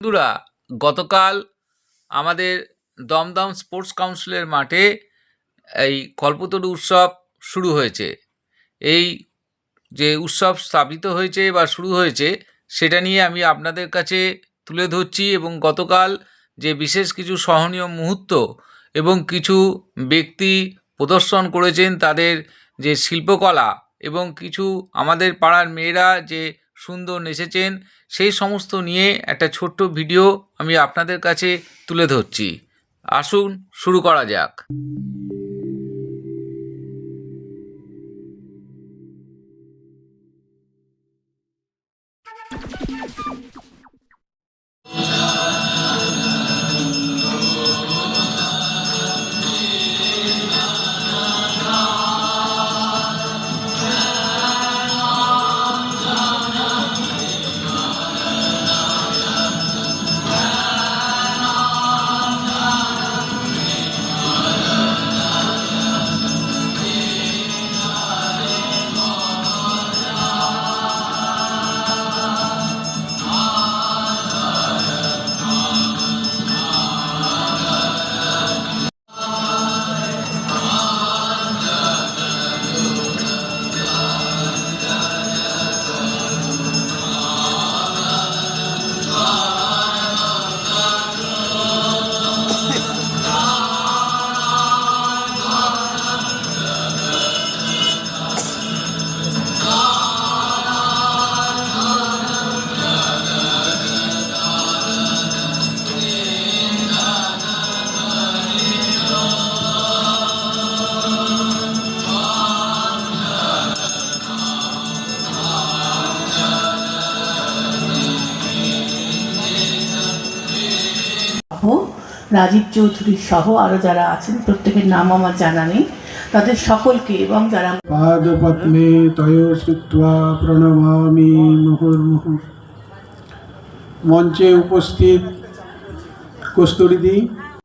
বন্ধুরা, গতকাল আমাদের দমদম স্পোর্টস কাউন্সিলের মাঠে এই কল্পতরু উৎসব শুরু হয়েছে। এই যে উৎসব স্থাপিত হয়েছে বা শুরু হয়েছে সেটা নিয়ে আমি আপনাদের কাছে তুলে ধরছি, এবং গতকাল যে বিশেষ কিছু সহনীয় মুহূর্ত এবং কিছু ব্যক্তি প্রদর্শন করেছেন তাদের যে শিল্পকলা, এবং কিছু আমাদের পাড়ার মেয়েরা যে সুন্দর নেচেছেন, সেই সমস্ত নিয়ে একটা ছোট্ট ভিডিও আমি আপনাদের কাছে তুলে ধরছি। আসুন শুরু করা যাক। রাজীব চৌধুরী সহ আরো যারা আছেন প্রত্যেকের নাম আমার জানা নেই, তাদের সকলকে এবং যারা পাদপদ্মে তয় শ্রুত্বা প্রণমামি মুহুর্মুহুঃ। মঞ্চে উপস্থিত কস্তুরীদি,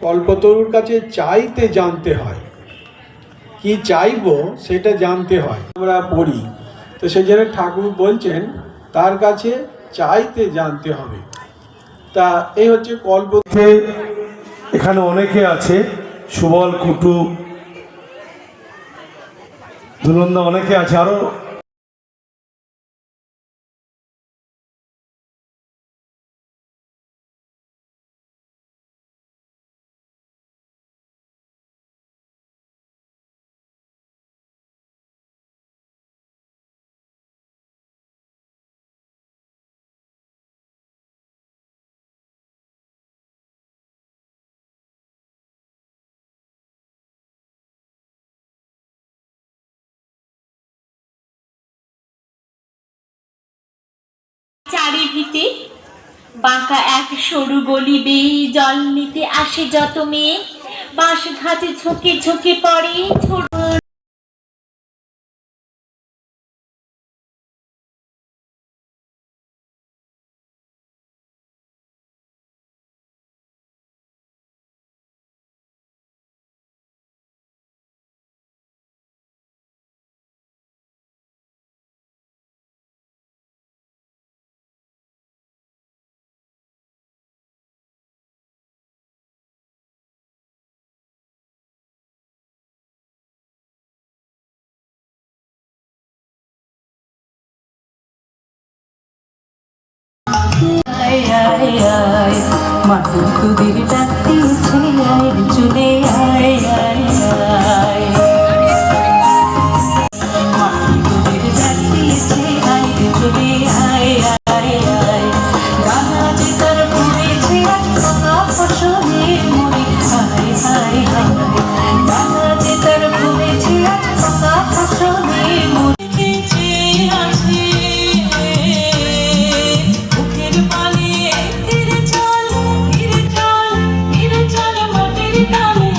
কল্পতরুর কাছে চাইতে জানতে হয়, কি চাইবো সেটা জানতে হয়। আমরা পড়ি তো সেই জন্য ঠাকুর বলছেন তার কাছে চাইতে জানতে হবে। তা এই হচ্ছে কল্পতে। এখানে অনেকে আছে, সুবল কুটু দুলন্দা অনেকে আছে, আরো চারিদিকে বাঁকা এক সরু গলি বেয়ে জল নিতে আসে যত মেয়ে, বাঁশ ঘাটে ঝুঁকে ঝুঁকে পড়ে ছোট মাথা তোদের ডাকতেছে আয় চলে আয় আয় আয়, মাথা তোদের ডাকতেছে আয় চলে আয় আয় আয়, গাছ তার পড়েছে আটকা ফসলে মরে হায় হায় হায়, গাছ তার পড়েছে আটকা ফসলে মরে আছে মুখের পানে ফিরে চল ফিরে চল ফিরে চল মাটির টানে।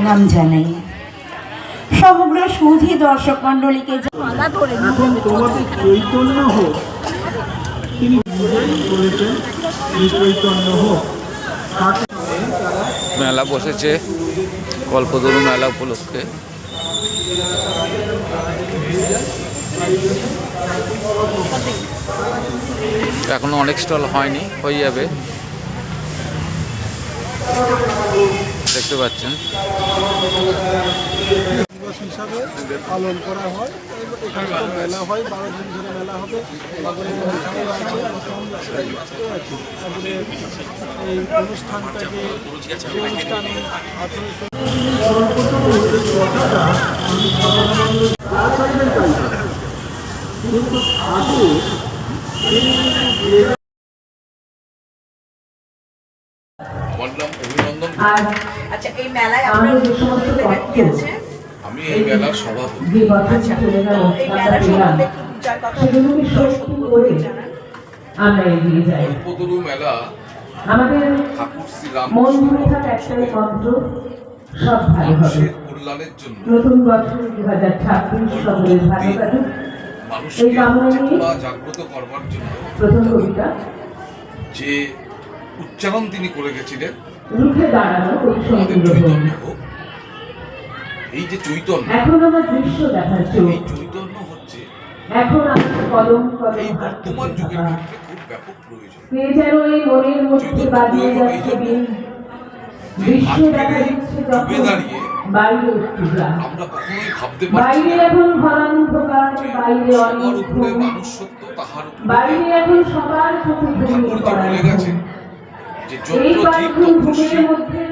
প্রণাম জানাই। সমগ্র সুধী দর্শক মণ্ডলীকে এখন তোমাদের চৈতন্য হোক, তিনি নিজেই বলেছেন এই চৈতন্য হোক। মেলা বসেছে কল্পতরু মেলা উপলক্ষে। এখনো অনেক স্টল হয়নি, হয়ে যাবে, দেখতে পাচ্ছেন। দিবস হিসাবে পালন করা হয়। এখানে তো মেলা হয়, 12 দিন ধরে মেলা হবে। তারপরে অনুষ্ঠানও আছে, তারপরে এই অনুষ্ঠানটাকে যে অনুষ্ঠানে 1800 কিন্তু ঠাকুর অভিনন্দন। আচ্ছা, এই মেলায় আপনার কি আছে? আমি এই মেলার সভাপতি। আচ্ছা, তো এই মেলা সম্বন্ধে একটু দু চার কথা দর্শকদের জানান। আমরা এগিয়ে যাই। কল্পতরু মেলা আমাদের ঠাকুর শ্রী মন ভরে থাকা একটাই মন্ত্র, সব ভালো হবে। কল্যাণের জন্য নতুন বছর 2026 সকলের ভালো কাটুক, এই মানুষকে কামনা নিয়ে জাগ্রত করবার জন্য প্রথম কবিতা যে উচ্চারণ তিনি করে গেছিলেন, রুখে দাঁড়ানো ওই আমাদের সমুদ্র চৈতন্য হোক। এই যে চৈতন্য, এখন আমার দৃশ্য দেখার চোখ, এই চৈতন্য হচ্ছে এখন আমার কদম কদম এই হাঁটতে বর্তমান যুগের থাকা। ক্ষেত্রে খুব ব্যাপক প্রয়োজন। কে যেন এই মনের মধ্যে চৈতন্য বাজিয়ে প্রয়োজন এই যাচ্ছে জন্য দিন, যে দৃশ্য আজকের দেখা এই দিচ্ছে যুগে যখন দাঁড়িয়ে বাইরে একটু গ্রাম, আমরা কখনোই ভাবতে পারছি বাইরে না এখন ভরান্ধকার, যে বাইরে সবার অনেক উপরে ঘুম, মানুষ সত্য, তাহার উপরে বাইরে এখন সবার চোখে ঘুমিয়ে ঠাকুর যে পড়া বলে ঘুম। গেছেন যে এই যত্র জীব বাড়ির তত্র ঘুমের শিব, মধ্যে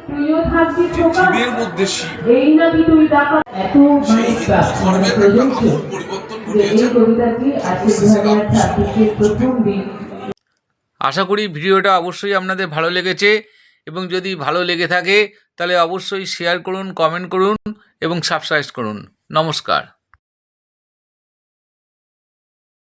তুইও থাকবি যে খোকা, জীবের মধ্যে শিব, এই নাকি তুই ডাকা। এত সেই মানুষ হিন্দু প্রার্থনা ধর্মের একটা প্রয়োজনছে আমূল পরিবর্তন যে এই ঘটিয়েছেন কবিতাটি আজকে 2026 প্রথম দিন। আশা করি ভিডিওটা অবশ্যই আপনাদের ভালো লেগেছে, এবং যদি ভালো লেগে থাকে তাহলে অবশ্যই শেয়ার করুন, কমেন্ট করুন এবং সাবস্ক্রাইব করুন। নমস্কার।